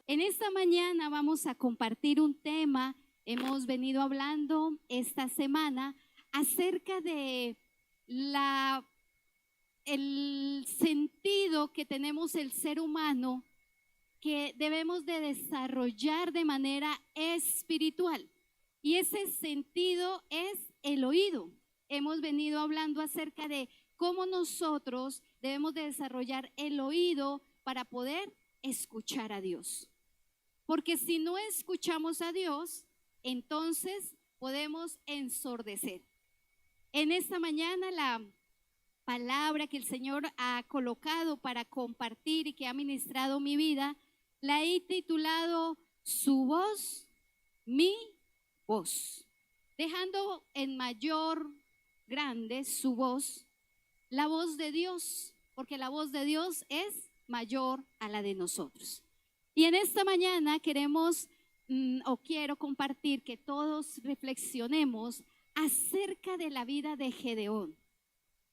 En esta mañana vamos a compartir un tema. Hemos venido hablando esta semana acerca de la, el sentido que tenemos el ser humano que debemos de desarrollar de manera espiritual. Y ese sentido es el oído. Hemos venido hablando acerca de cómo nosotros debemos de desarrollar el oído para poder escuchar a Dios. Porque si no escuchamos a Dios, entonces podemos ensordecer. En esta mañana la palabra que el Señor ha colocado para compartir y que ha ministrado mi vida, la he titulado Su voz, mi voz, dejando en mayor grande su voz, la voz de Dios, porque la voz de Dios es mayor a la de nosotros. Y en esta mañana quiero compartir que todos reflexionemos acerca de la vida de Gedeón.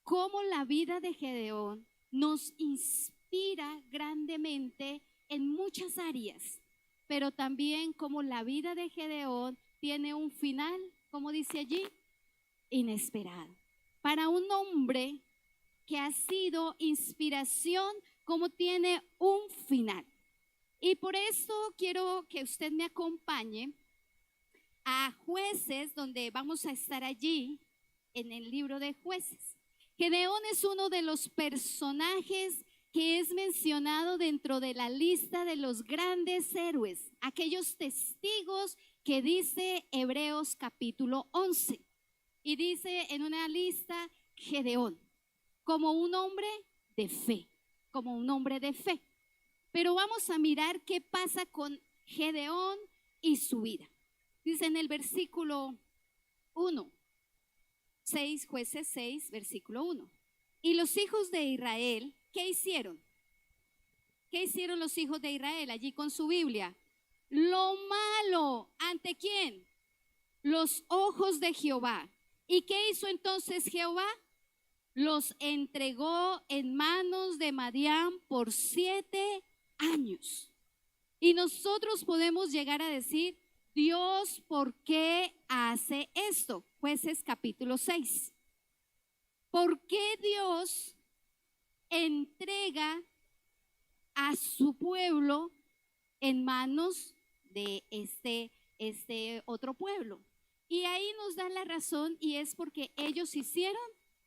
Cómo la vida de Gedeón nos inspira grandemente en muchas áreas, pero también cómo la vida de Gedeón tiene un final, como dice allí, inesperado. Para un hombre que ha sido inspiración, como tiene un final. Y por eso quiero que usted me acompañe a Jueces, donde vamos a estar allí en el libro de Jueces. Gedeón es uno de los personajes que es mencionado dentro de la lista de los grandes héroes, aquellos testigos que dice Hebreos capítulo 11. Y dice en una lista Gedeón, como un hombre de fe, como un hombre de fe. Pero vamos a mirar qué pasa con Gedeón y su vida. Dice en el versículo 1, 6, Jueces 6, versículo 1. Y los hijos de Israel, ¿qué hicieron? ¿Qué hicieron los hijos de Israel allí con su Biblia? Lo malo, ¿ante quién? Los ojos de Jehová. ¿Y qué hizo entonces Jehová? Los entregó en manos de Madián por 7 años. Y nosotros podemos llegar a decir, Dios, ¿por qué hace esto? Jueces capítulo 6. ¿Por qué Dios entrega a su pueblo en manos de este otro pueblo? Y ahí nos dan la razón, y es porque ellos hicieron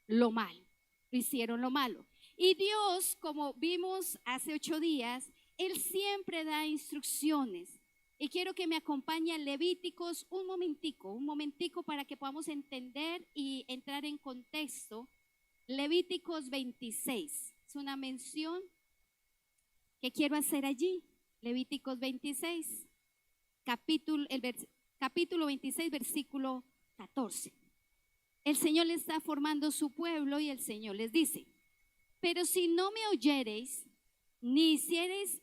lo malo, hicieron lo malo. Y Dios, como vimos hace 8 días, Él siempre da instrucciones. Y quiero que me acompañe a Levíticos un momentico para que podamos entender y entrar en contexto. Levíticos 26, es una mención que quiero hacer allí. Levíticos 26, capítulo 26, versículo 14. El Señor le está formando su pueblo y el Señor les dice, pero si no me oyereis, ni hiciereis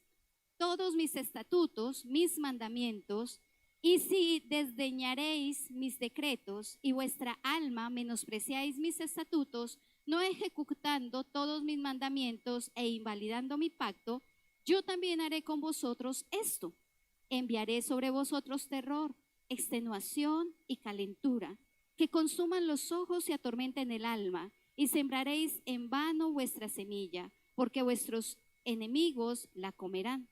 todos mis estatutos, mis mandamientos, y si desdeñaréis mis decretos y vuestra alma menospreciáis mis estatutos, no ejecutando todos mis mandamientos e invalidando mi pacto, yo también haré con vosotros esto. Enviaré sobre vosotros terror, extenuación y calentura, que consuman los ojos y atormenten el alma, y sembraréis en vano vuestra semilla, porque vuestros enemigos la comerán.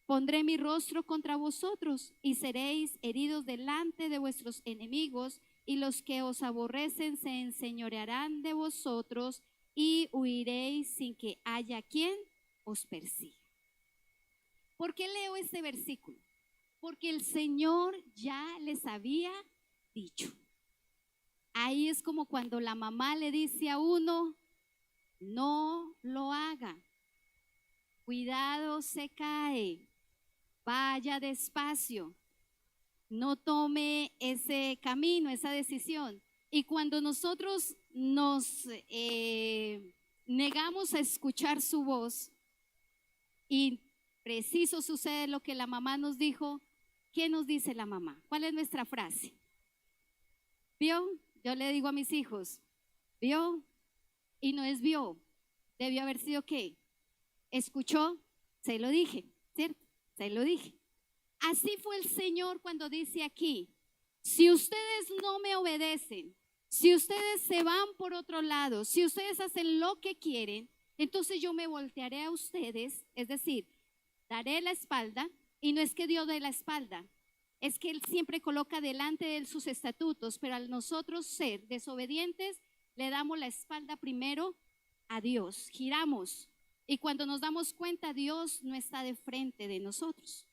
Pondré mi rostro contra vosotros, y seréis heridos delante de vuestros enemigos, y los que os aborrecen se enseñorearán de vosotros, y huiréis sin que haya quien os persiga. ¿Por qué leo este versículo? Porque el Señor ya les había dicho. Ahí es como cuando la mamá le dice a uno, no lo haga, cuidado, se cae, vaya despacio, no tome ese camino, esa decisión. Y cuando nosotros nos negamos a escuchar su voz y preciso sucede lo que la mamá nos dijo, ¿qué nos dice la mamá? ¿Cuál es nuestra frase? ¿Vio? Yo le digo a mis hijos, ¿vio? Y no es vio, debió haber sido ¿qué? Escuchó, se lo dije, ¿cierto? Te lo dije. Así fue el Señor cuando dice aquí, si ustedes no me obedecen, si ustedes se van por otro lado, si ustedes hacen lo que quieren, entonces yo me voltearé a ustedes, es decir, daré la espalda, y no es que Dios dé la espalda, es que Él siempre coloca delante de Él sus estatutos, pero al nosotros ser desobedientes, le damos la espalda primero a Dios, giramos, y cuando nos damos cuenta, Dios no está de frente de nosotros.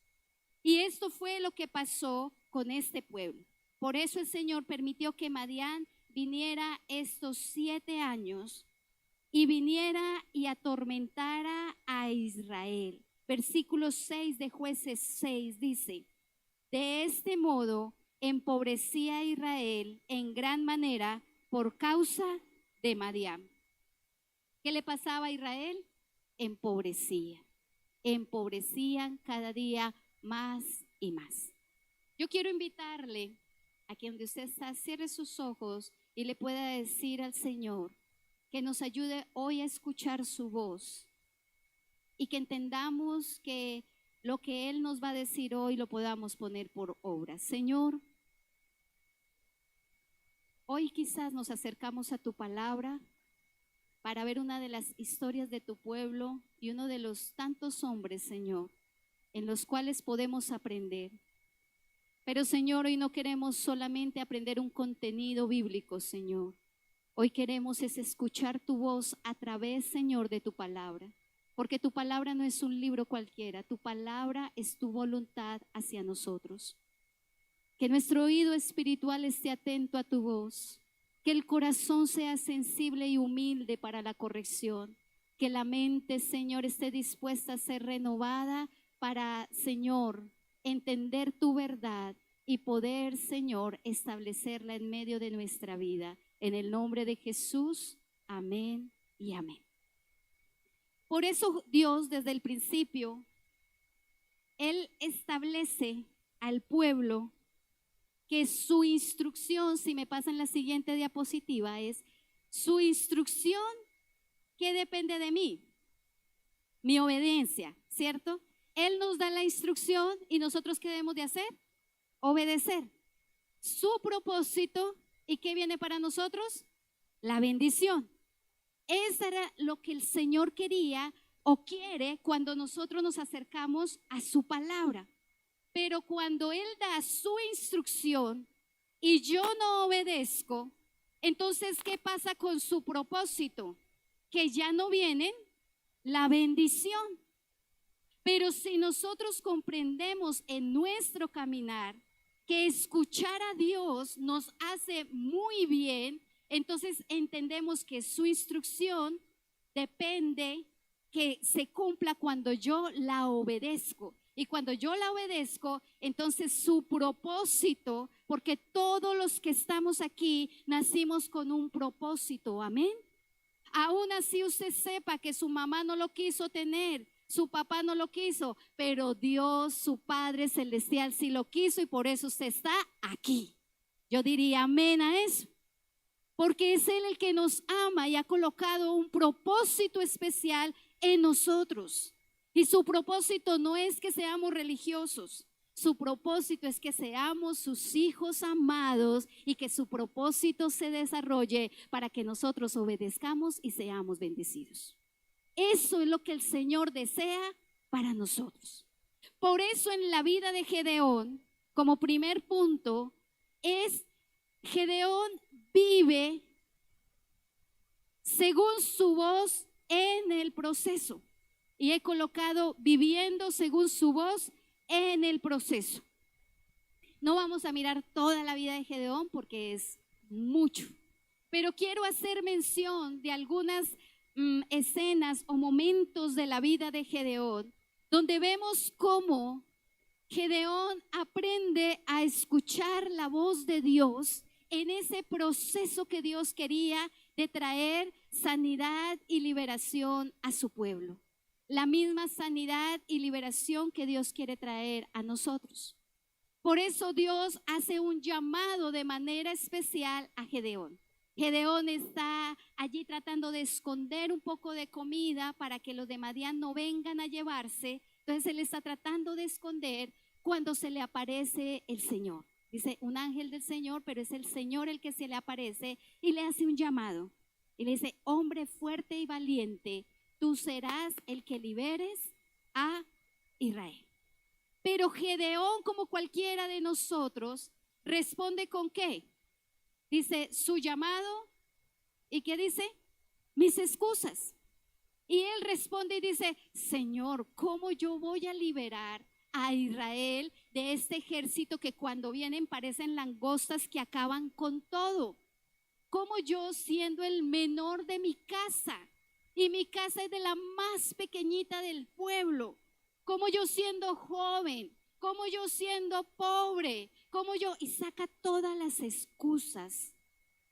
Y esto fue lo que pasó con este pueblo. Por eso el Señor permitió que Madián viniera estos 7 años y viniera y atormentara a Israel. Versículo 6 de Jueces 6 dice, de este modo empobrecía a Israel en gran manera por causa de Madián. ¿Qué le pasaba a Israel? Empobrecían cada día más y más. Yo quiero invitarle a que donde usted está, cierre sus ojos y le pueda decir al Señor que nos ayude hoy a escuchar su voz y que entendamos que lo que Él nos va a decir hoy lo podamos poner por obra. Señor, hoy quizás nos acercamos a tu palabra para ver una de las historias de tu pueblo y uno de los tantos hombres, Señor, en los cuales podemos aprender. Pero, Señor, hoy no queremos solamente aprender un contenido bíblico, Señor. Hoy queremos es escuchar tu voz a través, Señor, de tu palabra. Porque tu palabra no es un libro cualquiera, tu palabra es tu voluntad hacia nosotros. Que nuestro oído espiritual esté atento a tu voz, que el corazón sea sensible y humilde para la corrección, que la mente, Señor, esté dispuesta a ser renovada para, Señor, entender tu verdad y poder, Señor, establecerla en medio de nuestra vida. En el nombre de Jesús, amén y amén. Por eso Dios desde el principio, Él establece al pueblo que su instrucción, si me pasan la siguiente diapositiva, es su instrucción que depende de mí, mi obediencia, ¿cierto? Él nos da la instrucción y nosotros ¿qué debemos de hacer? Obedecer. Su propósito, ¿y qué viene para nosotros? La bendición. Eso era lo que el Señor quería o quiere cuando nosotros nos acercamos a su palabra. Pero cuando Él da su instrucción y yo no obedezco, entonces ¿qué pasa con su propósito? Que ya no viene la bendición. Pero si nosotros comprendemos en nuestro caminar que escuchar a Dios nos hace muy bien, entonces entendemos que su instrucción depende que se cumpla cuando yo la obedezco. Y cuando yo la obedezco, entonces su propósito, porque todos los que estamos aquí nacimos con un propósito, amén. Aún así usted sepa que su mamá no lo quiso tener, su papá no lo quiso, pero Dios, su Padre Celestial, sí lo quiso y por eso usted está aquí. Yo diría amén a eso. Porque es Él el que nos ama y ha colocado un propósito especial en nosotros. Y su propósito no es que seamos religiosos. Su propósito es que seamos sus hijos amados y que su propósito se desarrolle para que nosotros obedezcamos y seamos bendecidos. Eso es lo que el Señor desea para nosotros. Por eso en la vida de Gedeón, como primer punto, es Gedeón vive según su voz en el proceso. Y he colocado viviendo según su voz en el proceso. No vamos a mirar toda la vida de Gedeón porque es mucho. Pero quiero hacer mención de algunas escenas o momentos de la vida de Gedeón, donde vemos cómo Gedeón aprende a escuchar la voz de Dios en ese proceso que Dios quería de traer sanidad y liberación a su pueblo. La misma sanidad y liberación que Dios quiere traer a nosotros. Por eso Dios hace un llamado de manera especial a Gedeón. Gedeón está allí tratando de esconder un poco de comida para que los de Madián no vengan a llevarse, Entonces él está tratando de esconder cuando se le aparece el Señor. Dice un ángel del Señor, pero es el Señor el que se le aparece y le hace un llamado. Y le dice, hombre fuerte y valiente, tú serás el que liberes a Israel. Pero Gedeón, como cualquiera de nosotros, responde con ¿qué? Dice su llamado. ¿Y qué dice? Mis excusas. Y él responde y dice, Señor, ¿cómo yo voy a liberar a Israel de este ejército que cuando vienen parecen langostas que acaban con todo? ¿Cómo yo, siendo el menor de mi casa, y mi casa es de la más pequeñita del pueblo, cómo yo siendo joven, cómo yo siendo pobre, cómo yo, y saca todas las excusas?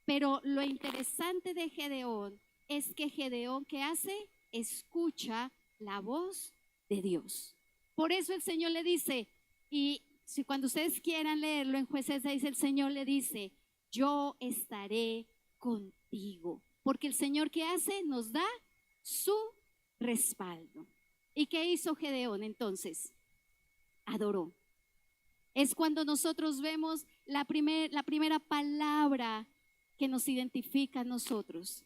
Pero lo interesante de Gedeón es que Gedeón, ¿qué hace? Escucha la voz de Dios. Por eso el Señor le dice, y si cuando ustedes quieran leerlo en Jueces 6, el Señor le dice, yo estaré contigo. Porque el Señor, ¿qué hace? Nos da su respaldo. ¿Y qué hizo Gedeón entonces? Adoró. Es cuando nosotros vemos la primera palabra que nos identifica a nosotros.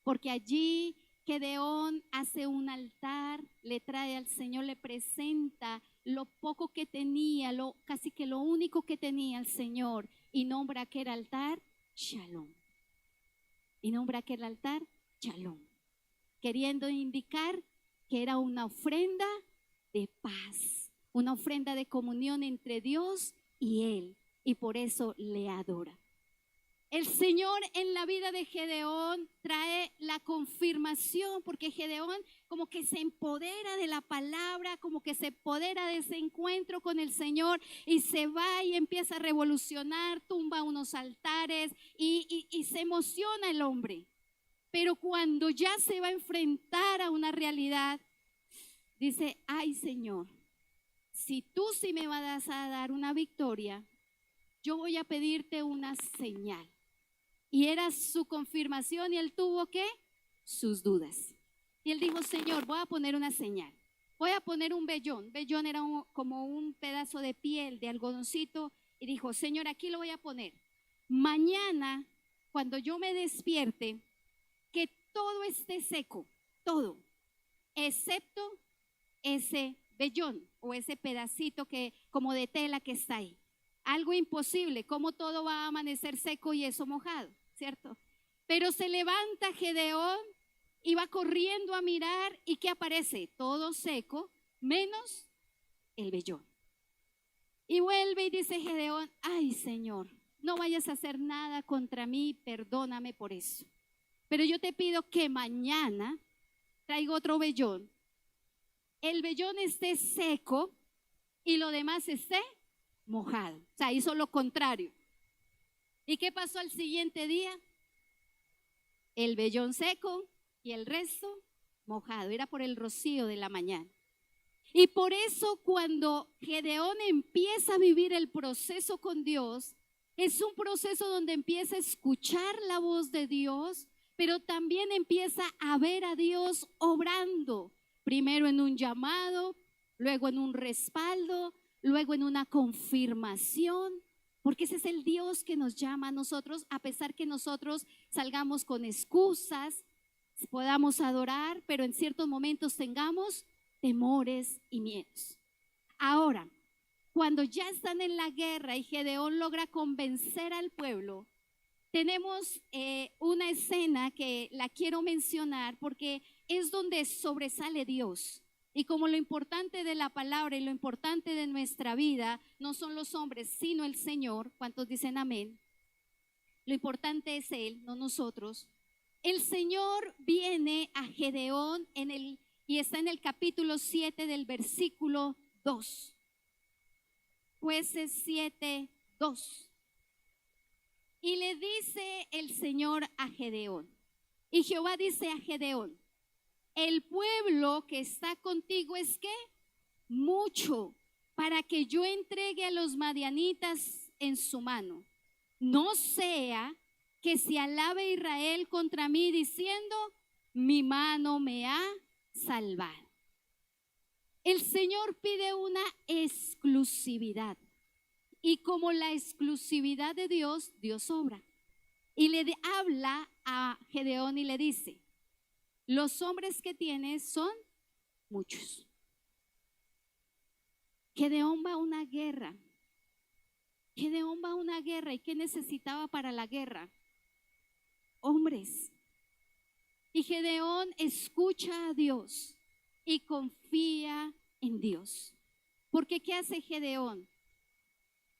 Porque allí Gedeón hace un altar, le trae al Señor, le presenta lo poco que tenía, casi que lo único que tenía el Señor, y nombra aquel altar Shalom. Y nombra aquel altar Shalom, queriendo indicar que era una ofrenda de paz, una ofrenda de comunión entre Dios y él, y por eso le adora. El Señor en la vida de Gedeón trae la confirmación, porque Gedeón como que se empodera de la palabra, como que se empodera de ese encuentro con el Señor y se va y empieza a revolucionar, tumba unos altares y se emociona el hombre. Pero cuando ya se va a enfrentar a una realidad, dice, ay Señor, si tú sí me vas a dar una victoria, yo voy a pedirte una señal. Y era su confirmación y él tuvo ¿qué? Sus dudas. Y él dijo, Señor, voy a poner una señal. Voy a poner un vellón. Vellón era como un pedazo de piel, de algodoncito. Y dijo, Señor, aquí lo voy a poner. Mañana, cuando yo me despierte, que todo esté seco, todo, excepto ese vellón o ese pedacito que como de tela que está ahí. Algo imposible, como todo va a amanecer seco y eso mojado, ¿cierto? Pero se levanta Gedeón y va corriendo a mirar y ¿qué aparece? Todo seco, menos el vellón. Y vuelve y dice Gedeón, ay Señor, no vayas a hacer nada contra mí, perdóname por eso. Pero yo te pido que mañana traiga otro vellón. El vellón esté seco y lo demás esté mojado. O sea, hizo lo contrario. ¿Y qué pasó al siguiente día? El vellón seco y el resto mojado. Era por el rocío de la mañana. Y por eso cuando Gedeón empieza a vivir el proceso con Dios, es un proceso donde empieza a escuchar la voz de Dios, pero también empieza a ver a Dios obrando, primero en un llamado, luego en un respaldo, luego en una confirmación, porque ese es el Dios que nos llama a nosotros, a pesar que nosotros salgamos con excusas, podamos adorar, pero en ciertos momentos tengamos temores y miedos. Ahora, cuando ya están en la guerra y Gedeón logra convencer al pueblo, tenemos una escena que la quiero mencionar porque es donde sobresale Dios. Y como lo importante de la palabra y lo importante de nuestra vida no son los hombres, sino el Señor, ¿cuántos dicen amén? Lo importante es Él, no nosotros. El Señor viene a Gedeón y está en el capítulo 7 del versículo 2. Jueces 7, 2. Y le dice el Señor a Gedeón, y Jehová dice a Gedeón, el pueblo que está contigo es ¿qué? Mucho, para que yo entregue a los madianitas en su mano. No sea que se alabe Israel contra mí diciendo, mi mano me ha salvado. El Señor pide una exclusividad. Y como la exclusividad de Dios, Dios obra. Y habla a Gedeón y le dice, los hombres que tienes son muchos. Gedeón va a una guerra. Gedeón va a una guerra. ¿Y qué necesitaba para la guerra? Hombres. Y Gedeón escucha a Dios y confía en Dios. Porque ¿qué hace Gedeón?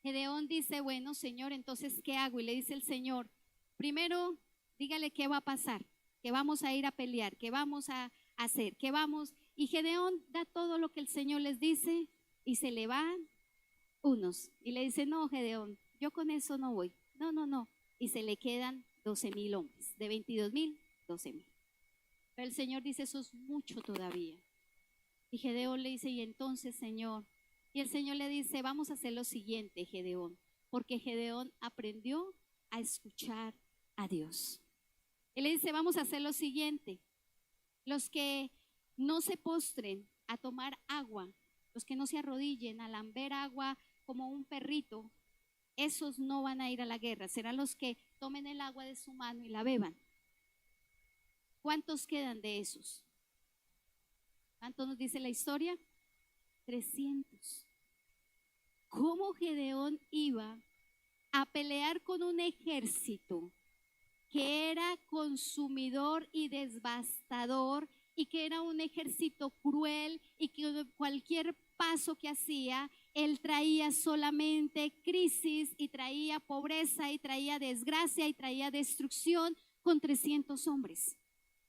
Gedeón dice, bueno, Señor, entonces, ¿qué hago? Y le dice el Señor, primero, dígale qué va a pasar, que vamos a ir a pelear, que vamos a hacer, que vamos. Y Gedeón da todo lo que el Señor les dice y se le van unos. Y le dice, no, Gedeón, yo con eso no voy. No, no, no. Y se le quedan 12,000 hombres. De 22,000, 12,000. Pero el Señor dice, eso es mucho todavía. Y Gedeón le dice, y entonces, Señor. Y el Señor le dice, vamos a hacer lo siguiente, Gedeón. Porque Gedeón aprendió a escuchar a Dios. Él le dice, vamos a hacer lo siguiente. Los que no se postren a tomar agua, los que no se arrodillen a lamber agua como un perrito, esos no van a ir a la guerra. Serán los que tomen el agua de su mano y la beban. ¿Cuántos quedan de esos? ¿Cuánto nos dice la historia? 300. ¿Cómo Gedeón iba a pelear con un ejército que era consumidor y devastador y que era un ejército cruel y que cualquier paso que hacía, él traía solamente crisis y traía pobreza y traía desgracia y traía destrucción con 300 hombres?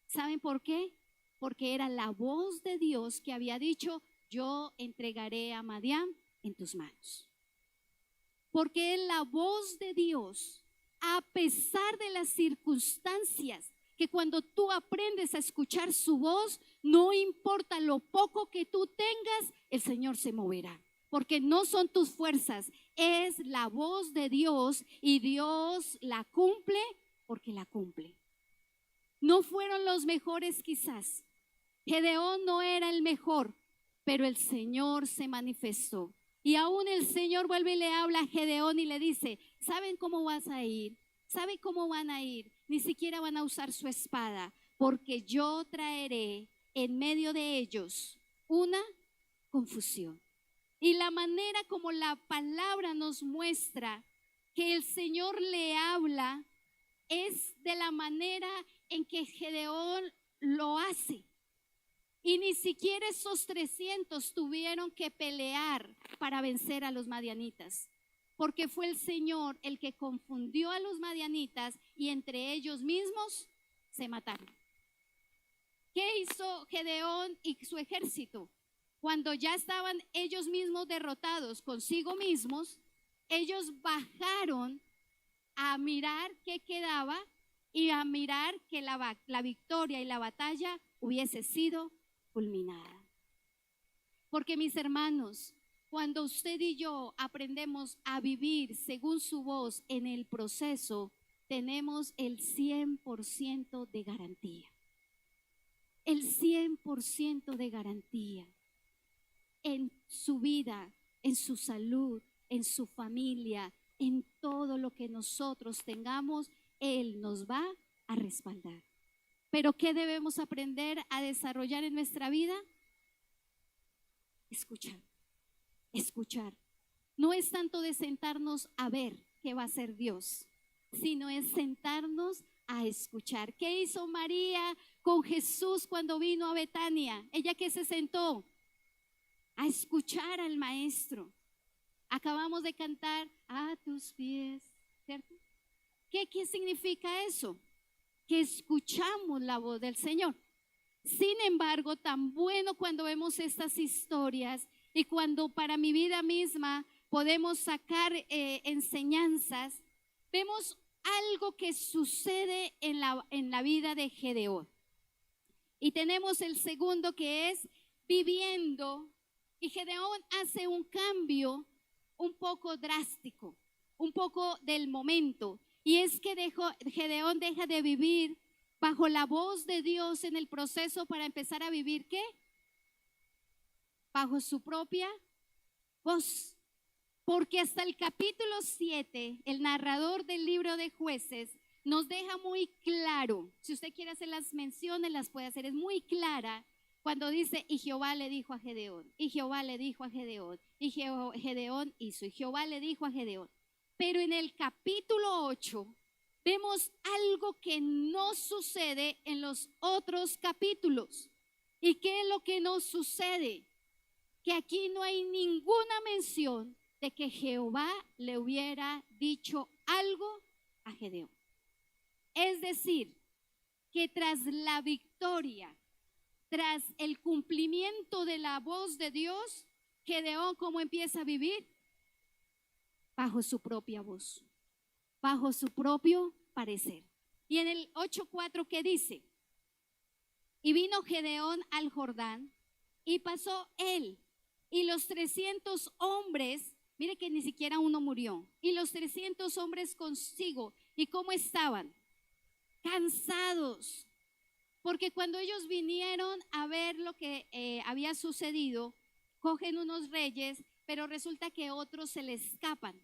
¿Saben por qué? Porque era la voz de Dios que había dicho, yo entregaré a Madián en tus manos. Porque es la voz de Dios, a pesar de las circunstancias, que cuando tú aprendes a escuchar su voz, no importa lo poco que tú tengas, el Señor se moverá. Porque no son tus fuerzas, es la voz de Dios y Dios la cumple porque la cumple. No fueron los mejores quizás. Gedeón no era el mejor, pero el Señor se manifestó. Y aún el Señor vuelve y le habla a Gedeón y le dice, ¿saben cómo vas a ir? ¿Saben cómo van a ir? Ni siquiera van a usar su espada, porque yo traeré en medio de ellos una confusión. Y la manera como la palabra nos muestra que el Señor le habla es de la manera en que Gedeón lo hace. Y ni siquiera esos 300 tuvieron que pelear para vencer a los madianitas, porque fue el Señor el que confundió a los madianitas y entre ellos mismos se mataron. ¿Qué hizo Gedeón y su ejército? Cuando ya estaban ellos mismos derrotados consigo mismos, ellos bajaron a mirar qué quedaba y a mirar que la victoria y la batalla hubiese sido culminada. Porque mis hermanos, cuando usted y yo aprendemos a vivir según su voz en el proceso, tenemos el 100% de garantía. El 100% de garantía en su vida, en su salud, en su familia, en todo lo que nosotros tengamos, Él nos va a respaldar. Pero ¿qué debemos aprender a desarrollar en nuestra vida? Escuchar, escuchar. No es tanto de sentarnos a ver qué va a hacer Dios, sino es sentarnos a escuchar. ¿Qué hizo María con Jesús cuando vino a Betania? Ella que se sentó a escuchar al Maestro. Acabamos de cantar a tus pies, ¿cierto? ¿Qué significa eso? Que escuchamos la voz del Señor. Sin embargo, tan bueno cuando vemos estas historias y cuando para mi vida misma podemos sacar enseñanzas, vemos algo que sucede en la vida de Gedeón. Y tenemos el segundo, que es viviendo, y Gedeón hace un cambio un poco drástico, un poco del momento, y es que Gedeón deja de vivir bajo la voz de Dios en el proceso para empezar a vivir ¿qué? bajo su propia voz. Porque hasta el capítulo 7, el narrador del libro de Jueces nos deja muy claro, si usted quiere hacer las menciones, las puede hacer, es muy clara cuando dice, y Jehová le dijo a Gedeón, y Jehová le dijo a Gedeón, y Gedeón hizo, y Jehová le dijo a Gedeón. Pero en el capítulo 8 vemos algo que no sucede en los otros capítulos. ¿Y qué es lo que no sucede? Que aquí no hay ninguna mención de que Jehová le hubiera dicho algo a Gedeón. Es decir, que tras la victoria, tras el cumplimiento de la voz de Dios, Gedeón, ¿cómo empieza a vivir? Bajo su propia voz, bajo su propio parecer. Y en el 8:4, ¿qué dice? Y vino Gedeón al Jordán, y pasó él y los 300 hombres, mire que ni siquiera uno murió, y los 300 hombres consigo. ¿Y cómo estaban? Cansados, porque cuando ellos vinieron a ver lo que había sucedido, cogen unos reyes, pero resulta que otros se le escapan.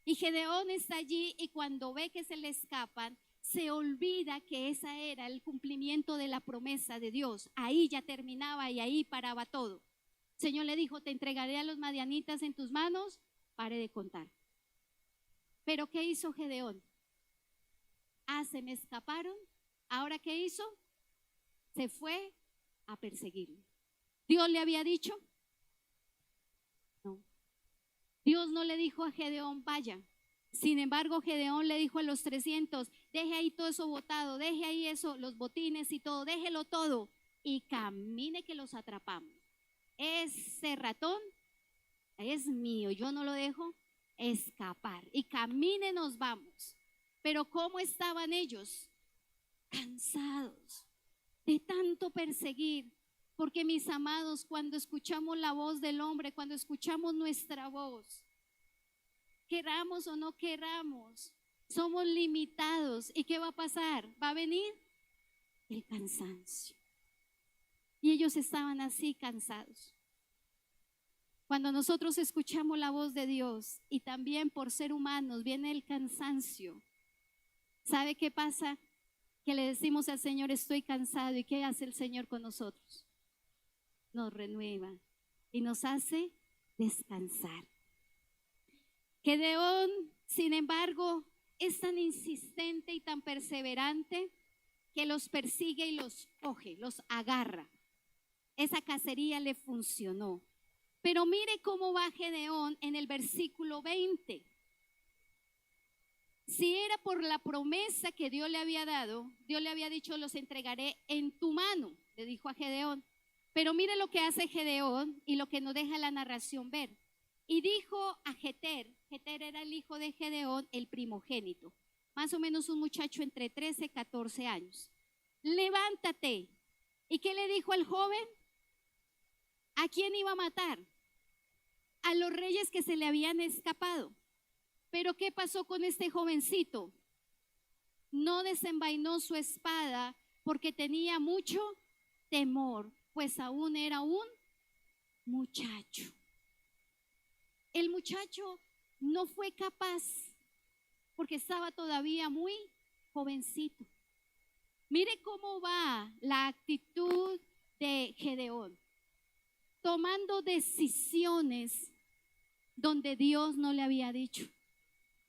Y Gedeón está allí, y cuando ve que se le escapan, se olvida que esa era el cumplimiento de la promesa de Dios. Ahí ya terminaba y ahí paraba todo. El Señor le dijo, te entregaré a los madianitas en tus manos. Pare de contar. Pero ¿qué hizo Gedeón? Se me escaparon. ¿Ahora qué hizo? Se fue a perseguirlo. ¿Dios le había dicho? No. Dios no le dijo a Gedeón, vaya. Sin embargo, Gedeón le dijo a los 300, deje ahí todo eso botado, deje ahí eso, los botines y todo, déjelo todo y camine que los atrapamos. Ese ratón es mío, yo no lo dejo escapar. Y camine, nos vamos. Pero ¿cómo estaban ellos? Cansados de tanto perseguir. Porque mis amados, cuando escuchamos la voz del hombre, cuando escuchamos nuestra voz, queramos o no queramos, somos limitados. ¿Y qué va a pasar? Va a venir el cansancio. Y ellos estaban así cansados. Cuando nosotros escuchamos la voz de Dios y también por ser humanos viene el cansancio, ¿sabe qué pasa? Que le decimos al Señor, estoy cansado. ¿Y qué hace el Señor con nosotros? Nos renueva y nos hace descansar. Gedeón, sin embargo, es tan insistente y tan perseverante que los persigue y los coge, los agarra. Esa cacería le funcionó. Pero mire cómo va Gedeón en el versículo 20. Si era por la promesa que Dios le había dado, Dios le había dicho, los entregaré en tu mano, le dijo a Gedeón. Pero mire lo que hace Gedeón y lo que nos deja la narración ver. Y dijo a Jeter era el hijo de Gedeón, el primogénito, más o menos un muchacho entre 13 y 14 años. Levántate. ¿Y qué le dijo al joven? ¿A quién iba a matar? A los reyes que se le habían escapado. Pero ¿qué pasó con este jovencito? No desenvainó su espada porque tenía mucho temor, pues aún era un muchacho. El muchacho no fue capaz porque estaba todavía muy jovencito. Mire cómo va la actitud de Gedeón, tomando decisiones donde Dios no le había dicho.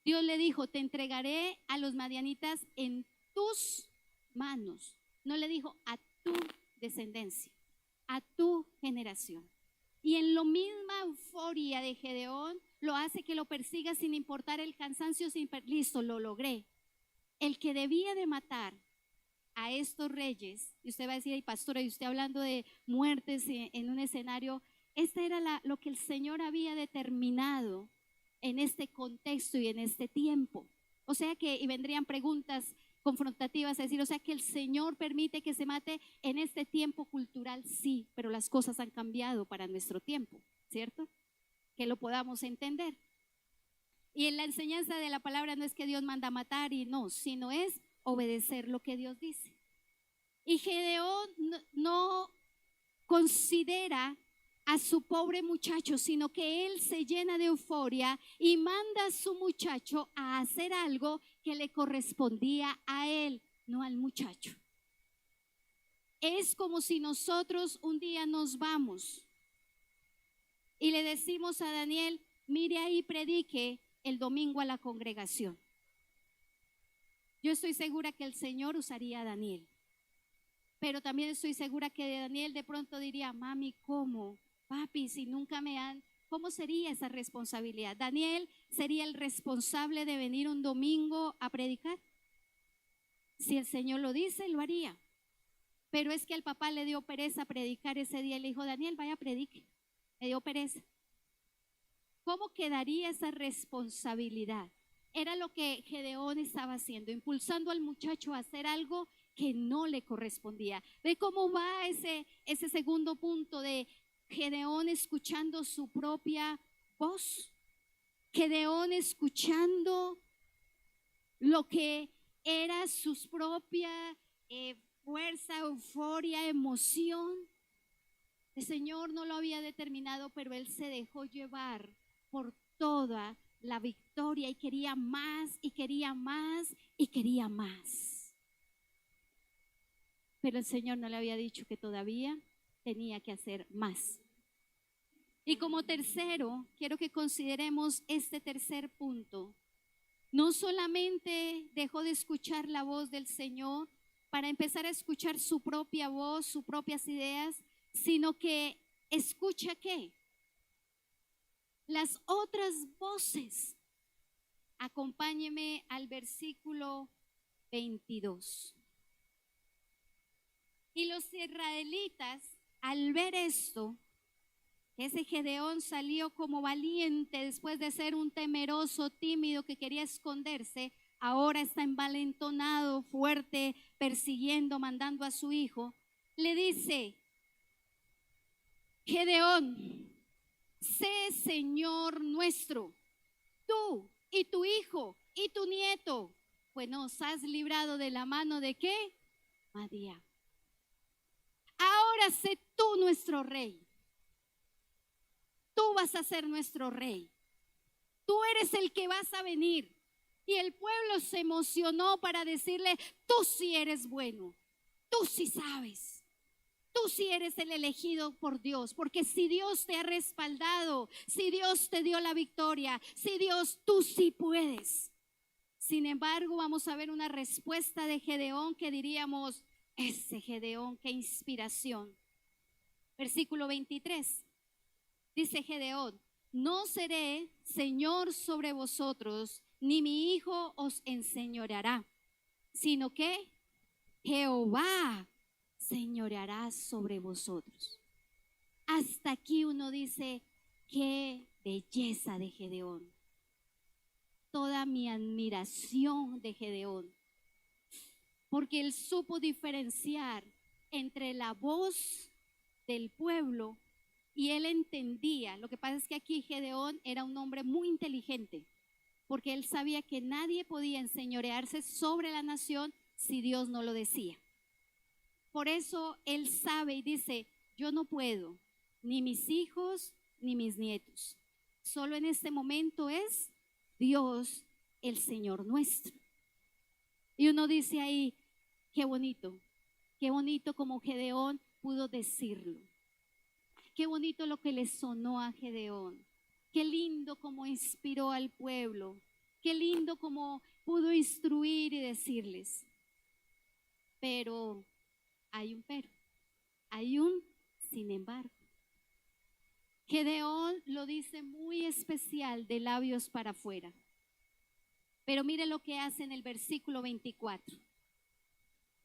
Dios le dijo, te entregaré a los madianitas en tus manos. No le dijo a tu descendencia, a tu generación. Y en la misma euforia de Gedeón, lo hace que lo persiga sin importar el cansancio, listo, lo logré. El que debía de matar a estos reyes, y usted va a decir, ay pastora, y usted hablando de muertes en un escenario, esta era lo que el Señor había determinado en este contexto y en este tiempo. O sea que, y vendrían preguntas confrontativas a decir, o sea que el Señor permite que se mate en este tiempo cultural, sí, pero las cosas han cambiado para nuestro tiempo, ¿cierto? Que lo podamos entender. Y en la enseñanza de la palabra no es que Dios manda matar y no, sino es obedecer lo que Dios dice. Y Gedeón no considera a su pobre muchacho, sino que él se llena de euforia y manda a su muchacho a hacer algo que le correspondía a él, no al muchacho. Es como si nosotros un día nos vamos y le decimos a Daniel, mire ahí, predique el domingo a la congregación. Yo estoy segura que el Señor usaría a Daniel, pero también estoy segura que Daniel de pronto diría, mami, ¿cómo? Papi, si nunca me han, ¿cómo sería esa responsabilidad? ¿Daniel sería el responsable de venir un domingo a predicar? Si el Señor lo dice, lo haría. Pero es que al papá le dio pereza predicar ese día. Le dijo, Daniel, vaya, predique. Le dio pereza. ¿Cómo quedaría esa responsabilidad? Era lo que Gedeón estaba haciendo, impulsando al muchacho a hacer algo que no le correspondía. ¿Ve cómo va ese segundo punto de Gedeón escuchando su propia voz? Gedeón escuchando lo que era su propia fuerza, euforia, emoción. El Señor no lo había determinado, pero él se dejó llevar por toda la victoria y quería más y quería más y quería más. Pero el Señor no le había dicho que todavía tenía que hacer más. Y como tercero, quiero que consideremos este tercer punto. No solamente dejó de escuchar la voz del Señor para empezar a escuchar su propia voz, sus propias ideas, sino que escucha ¿qué? Las otras voces. Acompáñeme al versículo 22. Y los israelitas, al ver esto, ese Gedeón salió como valiente después de ser un temeroso, tímido que quería esconderse, ahora está envalentonado, fuerte, persiguiendo, mandando a su hijo. Le dice, Gedeón, sé Señor nuestro, tú y tu hijo y tu nieto, pues nos has librado de la mano de ¿qué? Madián. Ahora sé tú nuestro rey. Tú vas a ser nuestro rey. Tú eres el que vas a venir. Y el pueblo se emocionó para decirle, tú sí eres bueno, tú sí sabes, tú sí eres el elegido por Dios, porque si Dios te ha respaldado, si Dios te dio la victoria, si Dios, tú sí puedes. Sin embargo, vamos a ver una respuesta de Gedeón que diríamos, ese Gedeón, qué inspiración. Versículo 23. Dice Gedeón, no seré Señor sobre vosotros, ni mi hijo os enseñoreará, sino que Jehová señoreará sobre vosotros. Hasta aquí uno dice, qué belleza de Gedeón. Toda mi admiración de Gedeón, porque él supo diferenciar entre la voz del pueblo y él entendía. Lo que pasa es que aquí Gedeón era un hombre muy inteligente, porque él sabía que nadie podía enseñorearse sobre la nación si Dios no lo decía. Por eso él sabe y dice, yo no puedo, ni mis hijos, ni mis nietos. Solo en este momento es Dios, el Señor nuestro. Y uno dice ahí, qué bonito como Gedeón pudo decirlo. Qué bonito lo que le sonó a Gedeón. Qué lindo como inspiró al pueblo. Qué lindo como pudo instruir y decirles. Pero hay un pero, hay un sin embargo. Gedeón lo dice muy especial, de labios para afuera. Pero mire lo que hace en el versículo 24.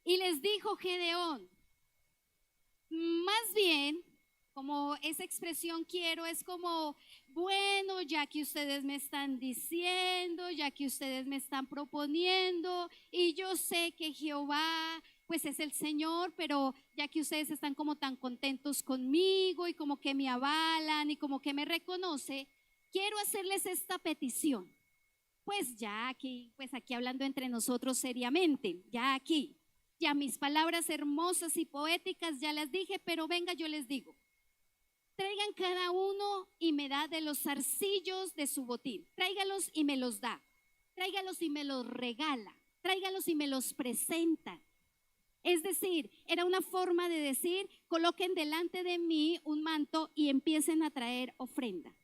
Y les dijo Gedeón, más bien, como esa expresión quiero, es como, bueno, ya que ustedes me están diciendo, ya que ustedes me están proponiendo, y yo sé que Jehová, pues es el Señor, pero ya que ustedes están como tan contentos conmigo y como que me avalan y como que me reconoce, quiero hacerles esta petición. Pues ya aquí, pues aquí hablando entre nosotros seriamente, ya aquí, ya mis palabras hermosas y poéticas ya las dije, pero venga, yo les digo. traigan cada uno y me da de los zarcillos de su botín. Tráigalos y me los da. Tráigalos y me los regala. Tráigalos y me los presenta. Es decir, era una forma de decir, coloquen delante de mí un manto y empiecen a traer ofrenda.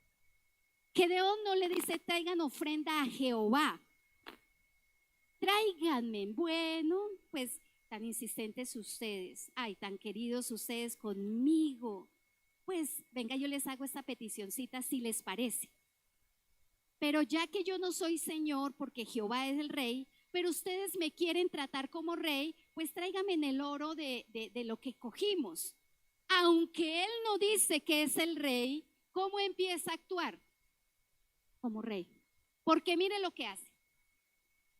Gedeón no le dice traigan ofrenda a Jehová. Tráiganme. Bueno, pues tan insistentes ustedes. Ay, tan queridos ustedes conmigo. Pues venga, yo les hago esta peticioncita si les parece. Pero ya que yo no soy Señor, porque Jehová es el rey, pero ustedes me quieren tratar como rey, pues tráigame en el oro de lo que cogimos. Aunque él no dice que es el rey, ¿cómo empieza a actuar? Como rey. Porque mire lo que hace.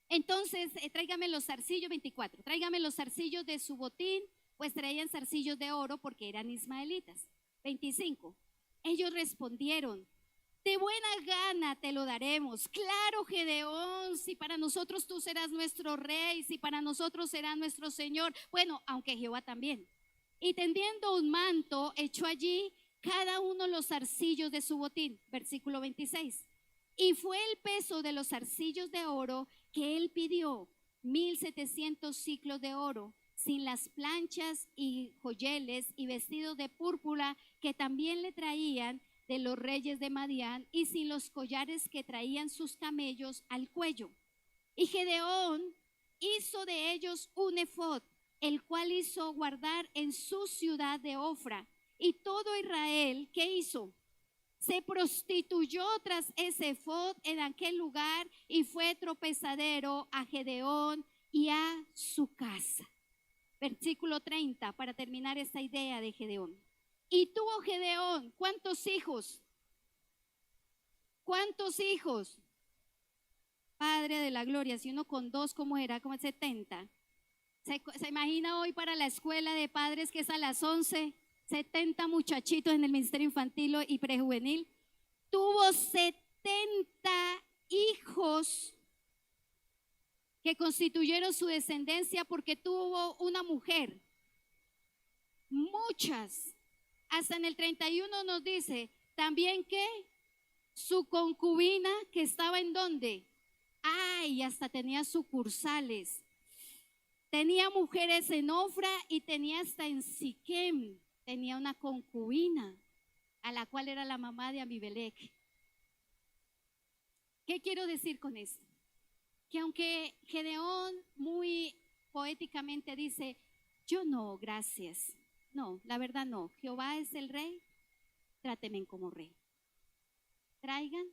Entonces, tráigame los zarcillos, 24, tráigame los zarcillos de su botín, pues traían zarcillos de oro porque eran ismaelitas. 25, ellos respondieron, de buena gana te lo daremos. Claro, Gedeón, si para nosotros tú serás nuestro rey, si para nosotros será nuestro Señor. Bueno, aunque Jehová también. Y tendiendo un manto, echó allí cada uno los zarcillos de su botín. Versículo 26. Y fue el peso de los zarcillos de oro que él pidió, 1700 siclos de oro, sin las planchas y joyeles y vestidos de púrpura que también le traían de los reyes de Madián, y sin los collares que traían sus camellos al cuello. Y Gedeón hizo de ellos un efod, el cual hizo guardar en su ciudad de Ofra. Y todo Israel, ¿qué hizo? Se prostituyó tras ese efod en aquel lugar y fue tropezadero a Gedeón y a su casa. Versículo 30, para terminar esta idea de Gedeón. Y tuvo Gedeón, ¿cuántos hijos? ¿Cuántos hijos? Padre de la gloria, si uno con dos, ¿cómo era? Como el 70. ¿Se imagina hoy para la escuela de padres que es a las 11? 70 muchachitos en el ministerio infantil y prejuvenil. Tuvo 70 hijos que constituyeron su descendencia porque tuvo una mujer. Muchas. Hasta en el 31 nos dice también que su concubina que estaba en donde. Ay, hasta tenía sucursales. Tenía mujeres en Ofra y tenía hasta en Siquem. Tenía una concubina a la cual era la mamá de Amimelec. ¿Qué quiero decir con esto? Que aunque Gedeón muy poéticamente dice, yo no, gracias. No, la verdad no. Jehová es el rey, trátenme como rey. Traigan,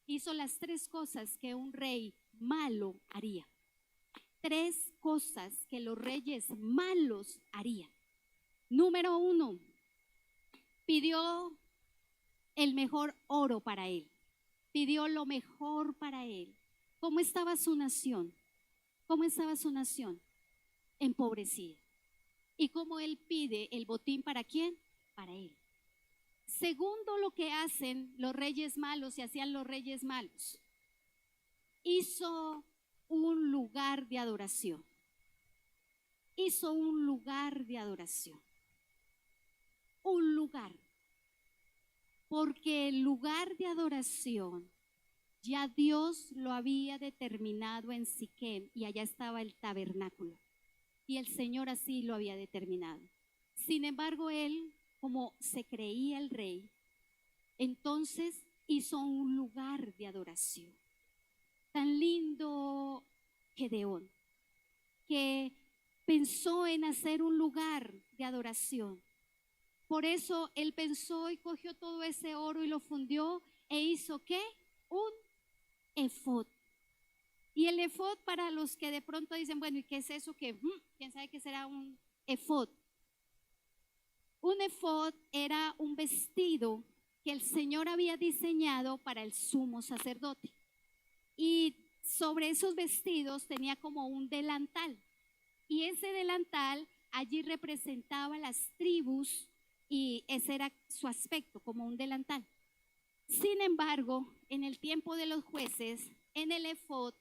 hizo las 3 cosas que un rey malo haría. 3 cosas que los reyes malos harían. Número 1, pidió el mejor oro para él. Pidió lo mejor para él. ¿Cómo estaba su nación? ¿Cómo estaba su nación? Empobrecida. ¿Y cómo él pide el botín para quién? Para él. Segundo, lo que hacen los reyes malos y hacían los reyes malos. Hizo un lugar de adoración. Hizo un lugar de adoración. Un lugar. Porque el lugar de adoración ya Dios lo había determinado en Siquem y allá estaba el tabernáculo. Y el Señor así lo había determinado. Sin embargo, él, como se creía el rey, entonces hizo un lugar de adoración. Tan lindo Gedeón, que pensó en hacer un lugar de adoración. Por eso él pensó y cogió todo ese oro y lo fundió e hizo ¿qué? Un efod. Y el efod, para los que de pronto dicen, bueno, ¿y qué es eso? ¿Quién sabe qué será un efod? Un efod era un vestido que el Señor había diseñado para el sumo sacerdote. Y sobre esos vestidos tenía como un delantal. Y ese delantal allí representaba las tribus y ese era su aspecto, como un delantal. Sin embargo, en el tiempo de los jueces, en el efod,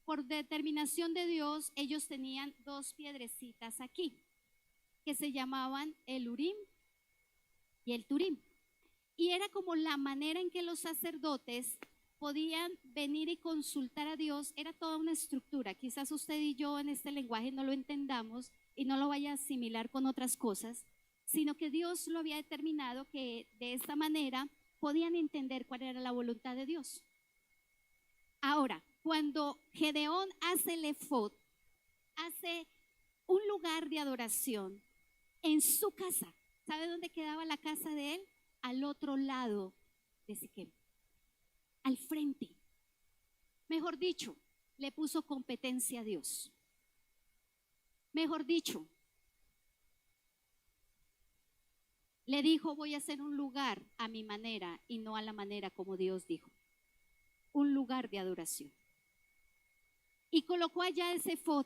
por determinación de Dios, ellos tenían 2 piedrecitas aquí, que se llamaban el Urim y el Turim. Y era como la manera en que los sacerdotes podían venir y consultar a Dios. Era toda una estructura. Quizás usted y yo en este lenguaje no lo entendamos y no lo vaya a asimilar con otras cosas, sino que Dios lo había determinado que de esta manera podían entender cuál era la voluntad de Dios. Ahora, cuando Gedeón hace el efod, hace un lugar de adoración en su casa. ¿Sabe dónde quedaba la casa de él? Al otro lado de Siquem, al frente. Mejor dicho, le puso competencia a Dios. Mejor dicho, le dijo: voy a hacer un lugar a mi manera y no a la manera como Dios dijo. Un lugar de adoración. Y colocó allá ese efod,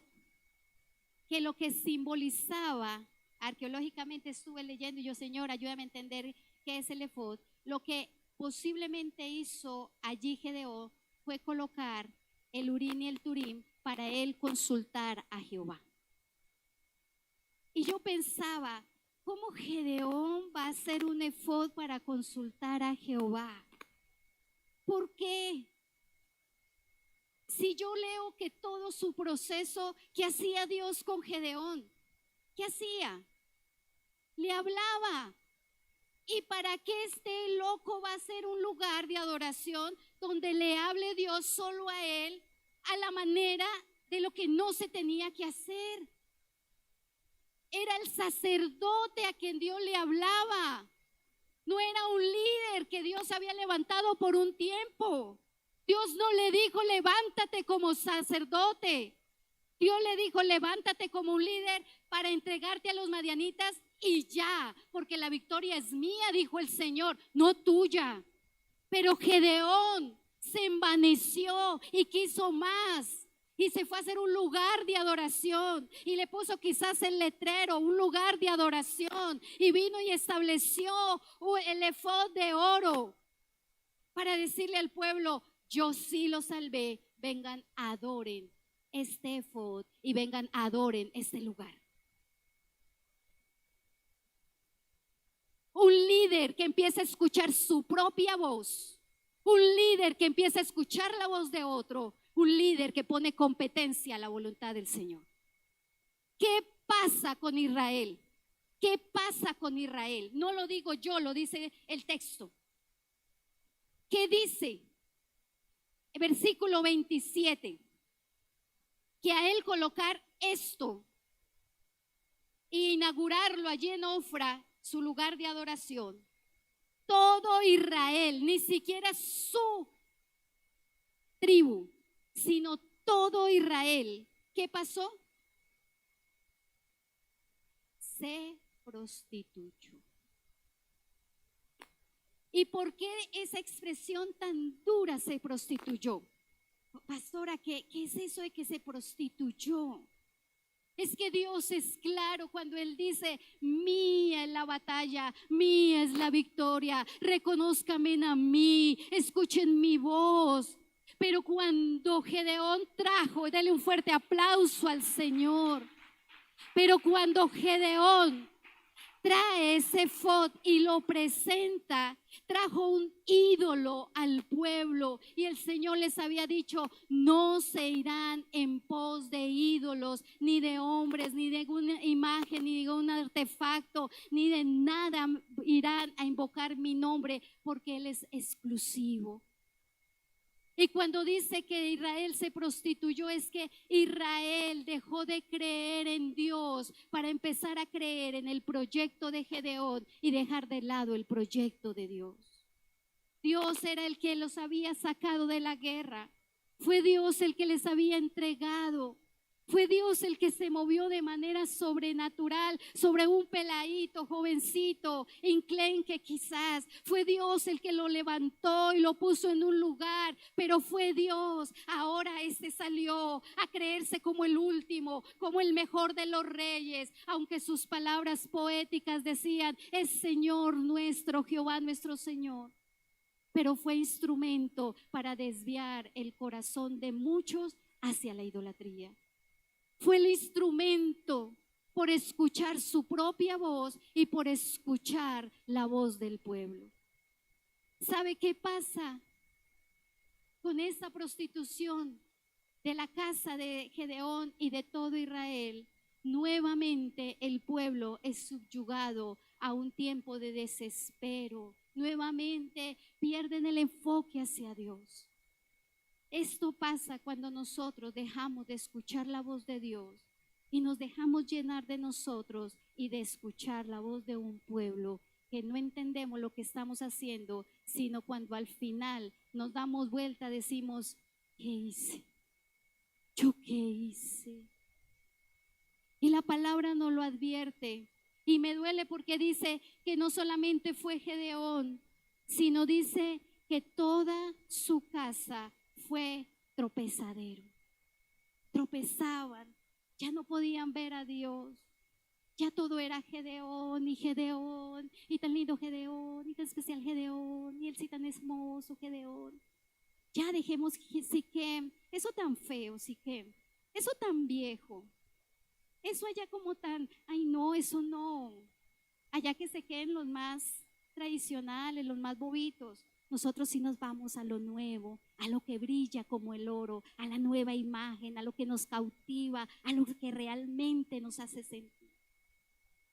que lo que simbolizaba, arqueológicamente estuve leyendo y yo, Señor, ayúdame a entender qué es el efod. Lo que posiblemente hizo allí Gedeón fue colocar el Urim y el Turim para él consultar a Jehová. Y yo pensaba, ¿cómo Gedeón va a hacer un efod para consultar a Jehová? ¿Por qué? Si yo leo que todo su proceso, ¿qué hacía Dios con Gedeón? ¿Qué hacía? Le hablaba. ¿Y para qué este loco va a ser un lugar de adoración donde le hable Dios solo a él, a la manera de lo que no se tenía que hacer? Era el sacerdote a quien Dios le hablaba. No era un líder que Dios había levantado por un tiempo. Dios no le dijo: levántate como sacerdote. Dios le dijo: levántate como un líder para entregarte a los madianitas y ya, porque la victoria es mía, dijo el Señor, no tuya. Pero Gedeón se envaneció y quiso más. Y se fue a hacer un lugar de adoración y le puso quizás el letrero, un lugar de adoración, y vino y estableció el efod de oro para decirle al pueblo: yo sí los salvé, vengan, adoren este efod y vengan, adoren este lugar. Un líder que empieza a escuchar su propia voz, un líder que empieza a escuchar la voz de otro, un líder que pone competencia a la voluntad del Señor. ¿Qué pasa con Israel? ¿Qué pasa con Israel? No lo digo yo, lo dice el texto. ¿Qué dice? Versículo 27. Que a él colocar esto e inaugurarlo allí en Ofra, su lugar de adoración, todo Israel, ni siquiera su tribu, sino todo Israel, ¿qué pasó? Se prostituyó. ¿Y por qué esa expresión tan dura, se prostituyó? Pastora, ¿qué es eso de que se prostituyó? Es que Dios es claro cuando Él dice: mía es la batalla, mía es la victoria, reconózcanme a mí, escuchen mi voz. Pero cuando Gedeón trajo, dale un fuerte aplauso al Señor. Pero cuando Gedeón trae ese efod y lo presenta, trajo un ídolo al pueblo, y el Señor les había dicho: no se irán en pos de ídolos, ni de hombres, ni de una imagen, ni de un artefacto, ni de nada irán a invocar mi nombre, porque Él es exclusivo. Y cuando dice que Israel se prostituyó, es que Israel dejó de creer en Dios para empezar a creer en el proyecto de Gedeón y dejar de lado el proyecto de Dios. Dios era el que los había sacado de la guerra. Fue Dios el que les había entregado. Fue Dios el que se movió de manera sobrenatural sobre un peladito, jovencito, enclenque quizás. Fue Dios el que lo levantó y lo puso en un lugar, pero fue Dios. Ahora este salió a creerse como el último, como el mejor de los reyes, aunque sus palabras poéticas decían: es Señor nuestro, Jehová nuestro Señor. Pero fue instrumento para desviar el corazón de muchos hacia la idolatría. Fue el instrumento por escuchar su propia voz y por escuchar la voz del pueblo. ¿Sabe qué pasa con esta prostitución de la casa de Gedeón y de todo Israel? Nuevamente el pueblo es subyugado a un tiempo de desespero. Nuevamente pierden el enfoque hacia Dios. Esto pasa cuando nosotros dejamos de escuchar la voz de Dios y nos dejamos llenar de nosotros y de escuchar la voz de un pueblo que no entendemos lo que estamos haciendo, sino cuando al final nos damos vuelta decimos, ¿qué hice? ¿Yo qué hice? Y la palabra nos lo advierte. Y me duele porque dice que no solamente fue Gedeón, sino dice que toda su casa fue tropezadero. Tropezaban, ya no podían ver a Dios. Ya todo era Gedeón, y tan lindo Gedeón, y tan especial Gedeón, y él sí tan hermoso Gedeón. Ya dejemos Siquem, eso tan feo Siquem, eso tan viejo. Eso allá como tan, ay no, eso no. Allá que se queden los más tradicionales, los más bobitos. Nosotros sí nos vamos a lo nuevo, a lo que brilla como el oro, a la nueva imagen, a lo que nos cautiva, a lo que realmente nos hace sentir.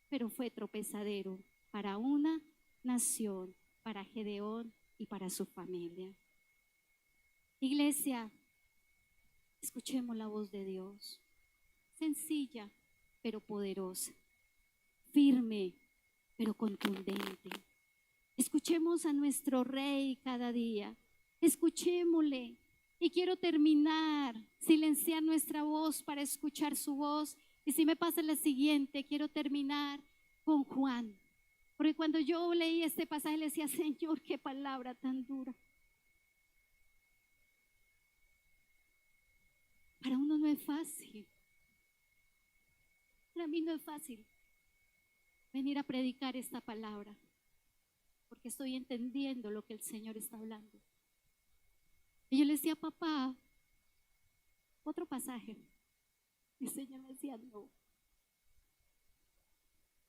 Pero fue tropezadero para una nación, para Gedeón y para su familia. Iglesia, escuchemos la voz de Dios. Sencilla, pero poderosa. Firme, pero contundente. Escuchemos a nuestro Rey cada día. Escuchémosle. Y quiero terminar, silenciar nuestra voz para escuchar su voz. Y si me pasa la siguiente, quiero terminar con Juan. Porque cuando yo leí este pasaje le decía, Señor, qué palabra tan dura. Para uno no es fácil. Para mí no es fácil venir a predicar esta palabra, porque estoy entendiendo lo que el Señor está hablando. Y yo le decía, papá, otro pasaje. Y el Señor me decía, no,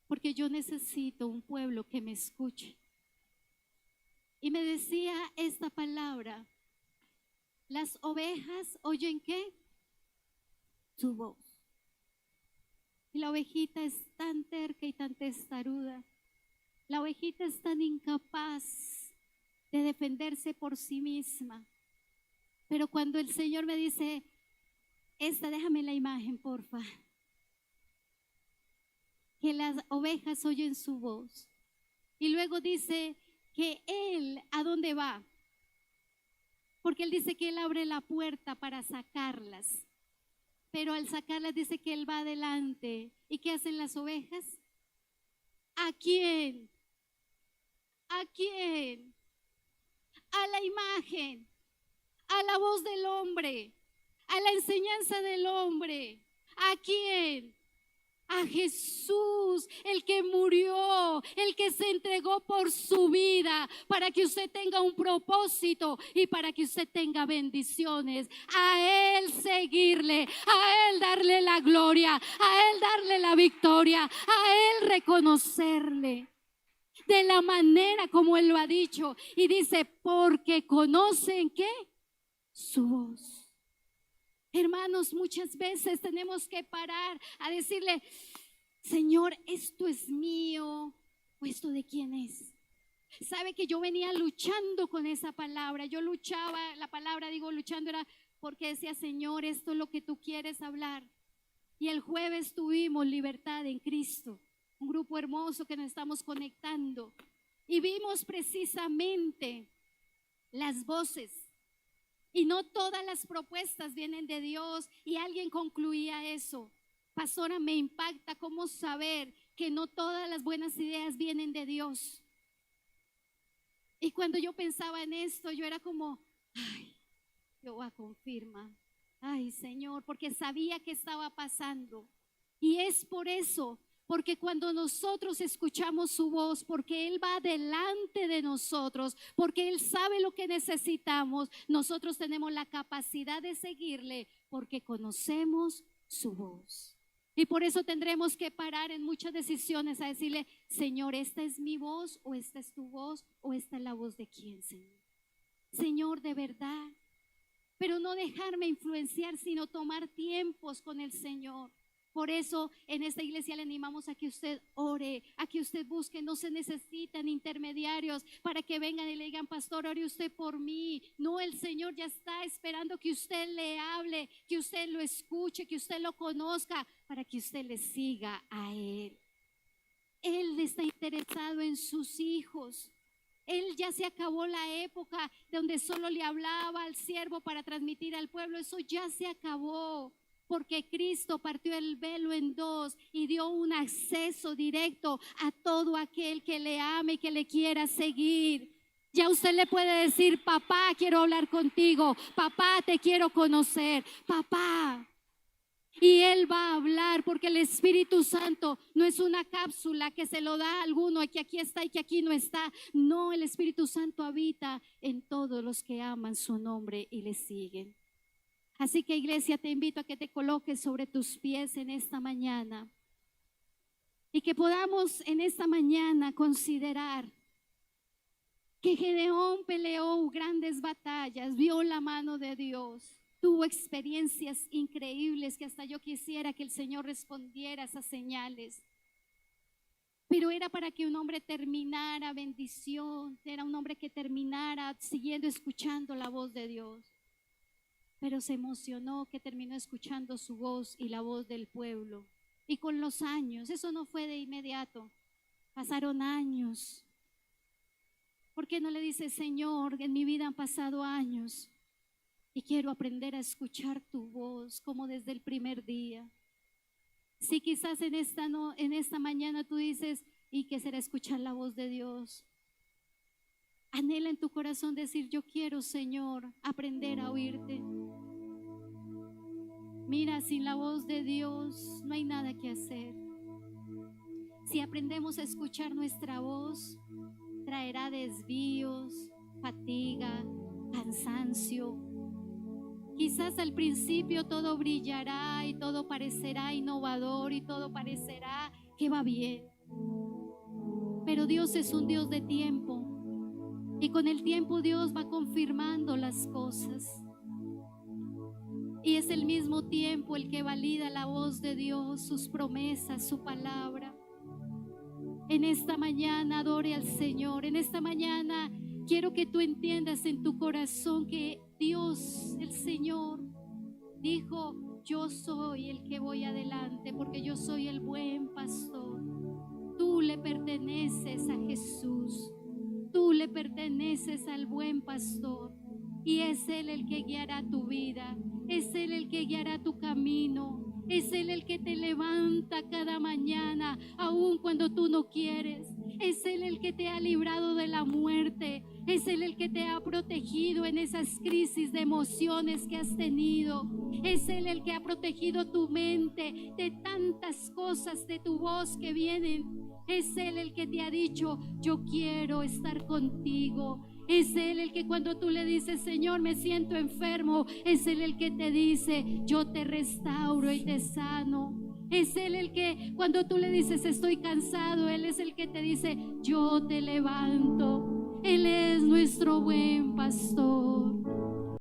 porque yo necesito un pueblo que me escuche. Y me decía esta palabra, las ovejas oyen ¿qué? Su voz. Y la ovejita es tan terca y tan testaruda. La ovejita es tan incapaz de defenderse por sí misma. Pero cuando el Señor me dice, déjame la imagen, porfa. Que las ovejas oyen su voz. Y luego dice que Él, ¿a dónde va? Porque Él dice que Él abre la puerta para sacarlas. Pero al sacarlas dice que Él va adelante. ¿Y qué hacen las ovejas? ¿A quién? ¿A quién? A la imagen, a la voz del hombre, a la enseñanza del hombre. ¿A quién? A Jesús, el que murió, el que se entregó por su vida para que usted tenga un propósito y para que usted tenga bendiciones. A Él seguirle, a Él darle la gloria, a Él darle la victoria, a Él reconocerle de la manera como Él lo ha dicho. Y dice, porque conocen ¿qué? Su voz. Hermanos, muchas veces tenemos que parar a decirle, Señor, ¿esto es mío o esto de quién es? Sabe que yo venía luchando con esa palabra. Yo luchaba, la palabra digo luchando era porque decía, Señor, esto es lo que tú quieres hablar. Y el jueves tuvimos libertad en Cristo, un grupo hermoso que nos estamos conectando. Y vimos precisamente las voces. Y no todas las propuestas vienen de Dios. Y alguien concluía eso. Pastora, me impacta cómo saber que no todas las buenas ideas vienen de Dios. Y cuando yo pensaba en esto, yo era como, ay, Jehová confirma. Ay, Señor, porque sabía que estaba pasando. Y es por eso, porque cuando nosotros escuchamos su voz, porque Él va delante de nosotros, porque Él sabe lo que necesitamos, nosotros tenemos la capacidad de seguirle porque conocemos su voz. Y por eso tendremos que parar en muchas decisiones a decirle, Señor, ¿esta es mi voz o esta es tu voz o esta es la voz de quién, Señor? Señor, de verdad. Pero no dejarme influenciar, sino tomar tiempos con el Señor. Por eso en esta iglesia le animamos a que usted ore, a que usted busque. No se necesitan intermediarios para que vengan y le digan, pastor, ore usted por mí. No, el Señor ya está esperando que usted le hable, que usted lo escuche, que usted lo conozca, para que usted le siga a Él. Él está interesado en sus hijos. Él ya se acabó la época donde solo le hablaba al siervo para transmitir al pueblo. Eso ya se acabó, porque Cristo partió el velo en dos y dio un acceso directo a todo aquel que le ame y que le quiera seguir. Ya usted le puede decir, papá, quiero hablar contigo, papá, te quiero conocer, papá. Y Él va a hablar, porque el Espíritu Santo no es una cápsula que se lo da a alguno y que aquí está y que aquí no está. No, el Espíritu Santo habita en todos los que aman su nombre y le siguen. Así que, iglesia, te invito a que te coloques sobre tus pies en esta mañana y que podamos en esta mañana considerar que Gedeón peleó grandes batallas, vio la mano de Dios. Tuvo experiencias increíbles que hasta yo quisiera que el Señor respondiera a esas señales. Pero era para que un hombre terminara bendición, era un hombre que terminara siguiendo escuchando la voz de Dios. Pero se emocionó que terminó escuchando su voz y la voz del pueblo. Y con los años, eso no fue de inmediato, pasaron años. ¿Por qué no le dice, Señor, en mi vida han pasado años? Y quiero aprender a escuchar tu voz como desde el primer día. Si quizás en esta mañana tú dices, ¿y qué será escuchar la voz de Dios? Anhela en tu corazón decir, yo quiero, Señor, aprender a oírte. Mira, sin la voz de Dios no hay nada que hacer. Si aprendemos a escuchar nuestra voz, traerá desvíos, fatiga, cansancio. Quizás al principio todo brillará y todo parecerá innovador y todo parecerá que va bien. Pero Dios es un Dios de tiempo y con el tiempo Dios va confirmando las cosas. Y es el mismo tiempo el que valida la voz de Dios, sus promesas, su palabra. En esta mañana adore al Señor. En esta mañana quiero que tú entiendas en tu corazón que Dios, el Señor, dijo, yo soy el que voy adelante, porque yo soy el buen pastor. Tú le perteneces a Jesús, tú le perteneces al buen pastor, y es Él el que guiará tu vida, es Él el que guiará tu camino, es Él el que te levanta cada mañana, aun cuando tú no quieres. Es Él el que te ha librado de la muerte. Es Él el que te ha protegido en esas crisis de emociones que has tenido. Es Él el que ha protegido tu mente de tantas cosas de tu voz que vienen. Es Él el que te ha dicho, yo quiero estar contigo. Es Él el que cuando tú le dices, Señor, me siento enfermo, es Él el que te dice, yo te restauro y te sano. Es Él el que cuando tú le dices, estoy cansado, Él es el que te dice, yo te levanto. Él es nuestro buen pastor.